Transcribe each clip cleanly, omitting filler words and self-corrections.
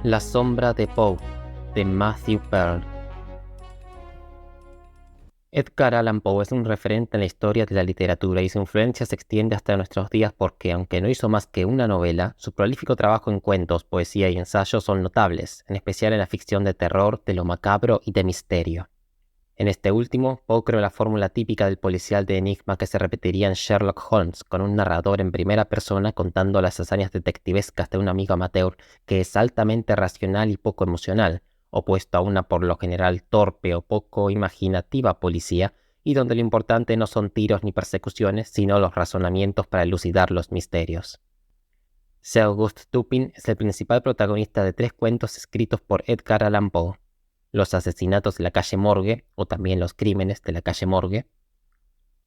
La sombra de Poe, de Matthew Pearl. Edgar Allan Poe es un referente en la historia de la literatura y su influencia se extiende hasta nuestros días porque, aunque no hizo más que una novela, su prolífico trabajo en cuentos, poesía y ensayos son notables, en especial en la ficción de terror, de lo macabro y de misterio. En este último, Poe creó la fórmula típica del policial de enigma que se repetiría en Sherlock Holmes, con un narrador en primera persona contando las hazañas detectivescas de un amigo amateur que es altamente racional y poco emocional, opuesto a una por lo general torpe o poco imaginativa policía, y donde lo importante no son tiros ni persecuciones, sino los razonamientos para elucidar los misterios. Sir Augustus Dupin es el principal protagonista de 3 cuentos escritos por Edgar Allan Poe: Los asesinatos de la calle Morgue, o también Los crímenes de la calle Morgue.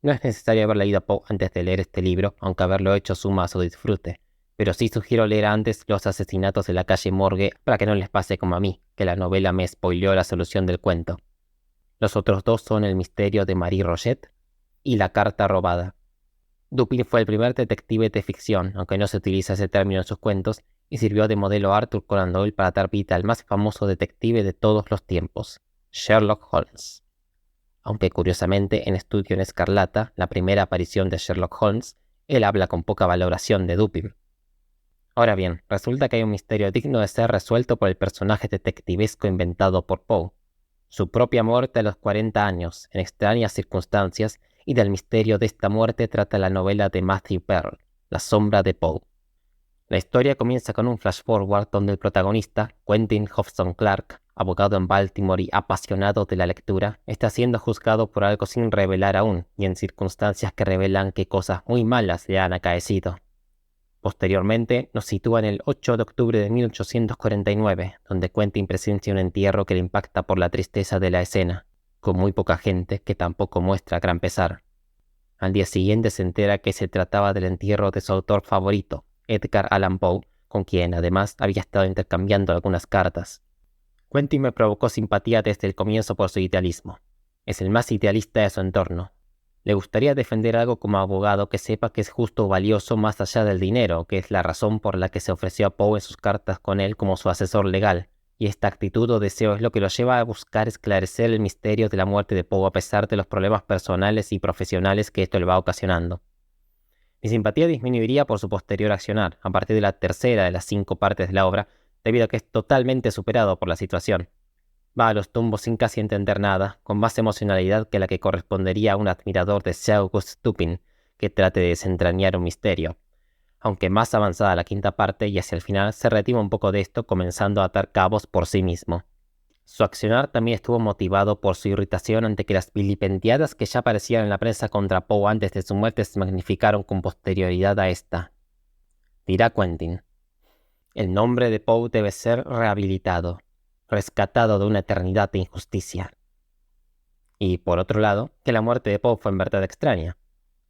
No es necesario haber leído a Poe antes de leer este libro, aunque haberlo hecho suma a su disfrute, pero sí sugiero leer antes Los asesinatos de la calle Morgue para que no les pase como a mí, que la novela me spoileó la solución del cuento. Los otros 2 son El misterio de Marie Rogêt y La carta robada. Dupin fue el primer detective de ficción, aunque no se utiliza ese término en sus cuentos, y sirvió de modelo a Arthur Conan Doyle para dar vida al más famoso detective de todos los tiempos, Sherlock Holmes. Aunque curiosamente en Estudio en Escarlata, la primera aparición de Sherlock Holmes, él habla con poca valoración de Dupin. Ahora bien, resulta que hay un misterio digno de ser resuelto por el personaje detectivesco inventado por Poe: su propia muerte a los 40 años, en extrañas circunstancias, y del misterio de esta muerte trata la novela de Matthew Pearl, La sombra de Poe. La historia comienza con un flash forward donde el protagonista, Quentin Hobson Clark, abogado en Baltimore y apasionado de la lectura, está siendo juzgado por algo sin revelar aún, y en circunstancias que revelan que cosas muy malas le han acaecido. Posteriormente, nos sitúa en el 8 de octubre de 1849, donde Quentin presencia un entierro que le impacta por la tristeza de la escena, con muy poca gente que tampoco muestra gran pesar. Al día siguiente se entera que se trataba del entierro de su autor favorito, Edgar Allan Poe, con quien además había estado intercambiando algunas cartas. Quentin me provocó simpatía desde el comienzo por su idealismo. Es el más idealista de su entorno. Le gustaría defender algo como abogado que sepa que es justo o valioso más allá del dinero, que es la razón por la que se ofreció a Poe en sus cartas con él como su asesor legal, y esta actitud o deseo es lo que lo lleva a buscar esclarecer el misterio de la muerte de Poe a pesar de los problemas personales y profesionales que esto le va ocasionando. Mi simpatía disminuiría por su posterior accionar, a partir de la tercera de las 5 partes de la obra, debido a que es totalmente superado por la situación. Va a los tumbos sin casi entender nada, con más emocionalidad que la que correspondería a un admirador de Sir Augustus Dupin que trate de desentrañar un misterio. Aunque más avanzada la 5ª parte y hacia el final se retira un poco de esto, comenzando a atar cabos por sí mismo. Su accionar también estuvo motivado por su irritación ante que las vilipendiadas que ya aparecían en la prensa contra Poe antes de su muerte se magnificaron con posterioridad a esta. Dirá Quentin: el nombre de Poe debe ser rehabilitado, rescatado de una eternidad de injusticia. Y por otro lado, que la muerte de Poe fue en verdad extraña.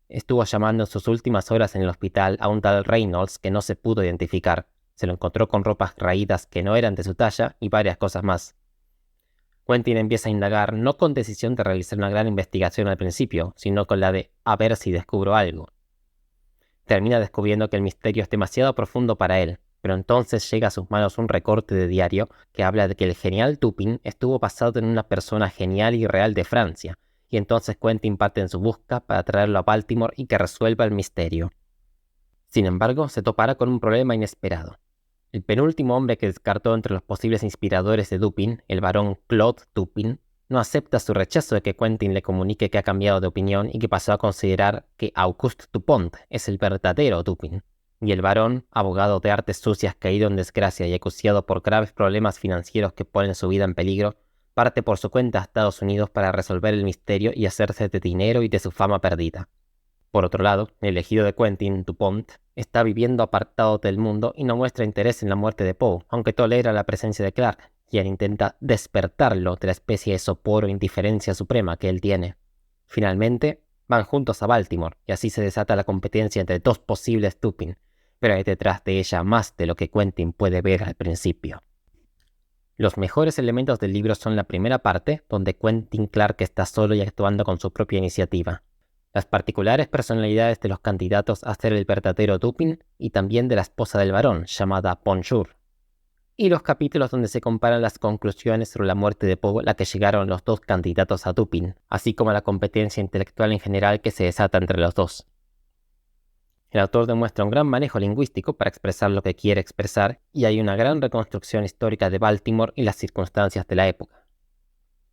Estuvo llamando en sus últimas horas en el hospital a un tal Reynolds que no se pudo identificar. Se lo encontró con ropas raídas que no eran de su talla y varias cosas más. Quentin empieza a indagar no con decisión de realizar una gran investigación al principio, sino con la de a ver si descubro algo. Termina descubriendo que el misterio es demasiado profundo para él, pero entonces llega a sus manos un recorte de diario que habla de que el genial Dupin estuvo basado en una persona genial y real de Francia, y entonces Quentin parte en su busca para traerlo a Baltimore y que resuelva el misterio. Sin embargo, se topará con un problema inesperado. El penúltimo hombre que descartó entre los posibles inspiradores de Dupin, el barón Claude Dupin, no acepta su rechazo de que Quentin le comunique que ha cambiado de opinión y que pasó a considerar que Auguste Dupont es el verdadero Dupin. Y el barón, abogado de artes sucias caído en desgracia y acusado por graves problemas financieros que ponen su vida en peligro, parte por su cuenta a Estados Unidos para resolver el misterio y hacerse de dinero y de su fama perdida. Por otro lado, el elegido de Quentin, Dupont, está viviendo apartado del mundo y no muestra interés en la muerte de Poe, aunque tolera la presencia de Clark, quien intenta despertarlo de la especie de sopor o indiferencia suprema que él tiene. Finalmente, van juntos a Baltimore, y así se desata la competencia entre 2 posibles Dupin, pero hay detrás de ella más de lo que Quentin puede ver al principio. Los mejores elementos del libro son la primera parte, donde Quentin Clark está solo y actuando con su propia iniciativa, las particulares personalidades de los candidatos a ser el verdadero Dupin y también de la esposa del barón, llamada Bonjour. y los capítulos donde se comparan las conclusiones sobre la muerte de Poe a la que llegaron los dos candidatos a Dupin, así como la competencia intelectual en general que se desata entre los dos. El autor demuestra un gran manejo lingüístico para expresar lo que quiere expresar, y hay una gran reconstrucción histórica de Baltimore y las circunstancias de la época.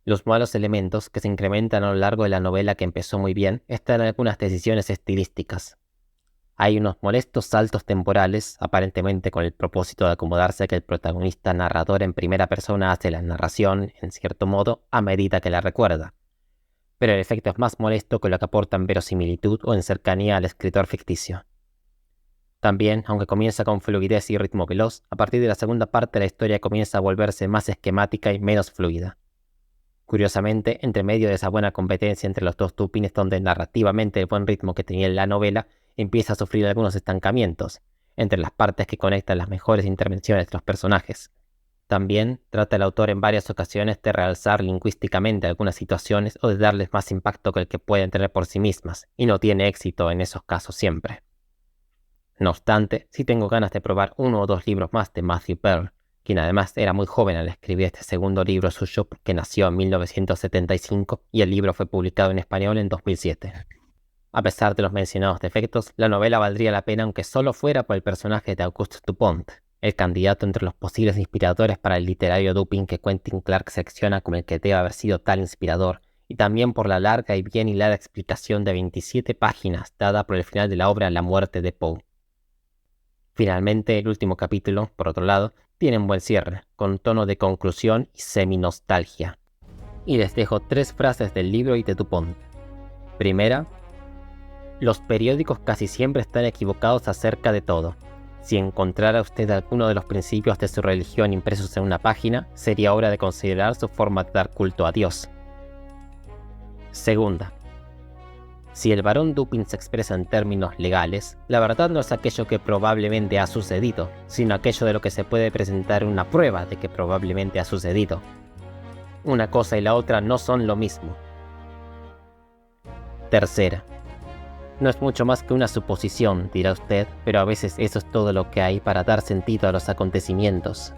Los malos elementos, que se incrementan a lo largo de la novela que empezó muy bien, están en algunas decisiones estilísticas. Hay unos molestos saltos temporales, aparentemente con el propósito de acomodarse a que el protagonista narrador en primera persona hace la narración, en cierto modo, a medida que la recuerda. Pero el efecto es más molesto que lo que aporta en verosimilitud o en cercanía al escritor ficticio. También, aunque comienza con fluidez y ritmo veloz, a partir de la segunda parte la historia comienza a volverse más esquemática y menos fluida. Curiosamente, entre medio de esa buena competencia entre los dos Dupin es donde narrativamente el buen ritmo que tenía la novela empieza a sufrir algunos estancamientos, entre las partes que conectan las mejores intervenciones de los personajes. También trata el autor en varias ocasiones de realzar lingüísticamente algunas situaciones o de darles más impacto que el que pueden tener por sí mismas, y no tiene éxito en esos casos siempre. No obstante, sí tengo ganas de probar uno o dos libros más de Matthew Pearl, quien además era muy joven al escribir este segundo libro suyo porque nació en 1975 y el libro fue publicado en español en 2007. A pesar de los mencionados defectos, la novela valdría la pena aunque solo fuera por el personaje de Auguste Dupont, el candidato entre los posibles inspiradores para el literario Dupin que Quentin Clark selecciona como el que debe haber sido tal inspirador, y también por la larga y bien hilada explicación de 27 páginas dada por el final de la obra La muerte de Poe. Finalmente, el último capítulo, por otro lado, tiene un buen cierre, con tono de conclusión y semi-nostalgia. Y les dejo 3 frases del libro y de Dupont. Primera: los periódicos casi siempre están equivocados acerca de todo. Si encontrara usted alguno de los principios de su religión impresos en una página, sería hora de considerar su forma de dar culto a Dios. Segunda: si el barón Dupin se expresa en términos legales, la verdad no es aquello que probablemente ha sucedido, sino aquello de lo que se puede presentar una prueba de que probablemente ha sucedido. Una cosa y la otra no son lo mismo. Tercera: no es mucho más que una suposición, dirá usted, pero a veces eso es todo lo que hay para dar sentido a los acontecimientos.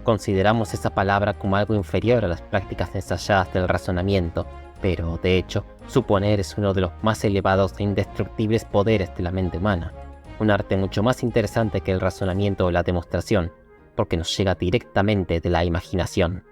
Consideramos esa palabra como algo inferior a las prácticas ensayadas del razonamiento, pero, de hecho, suponer es uno de los más elevados e indestructibles poderes de la mente humana, un arte mucho más interesante que el razonamiento o la demostración, porque nos llega directamente de la imaginación.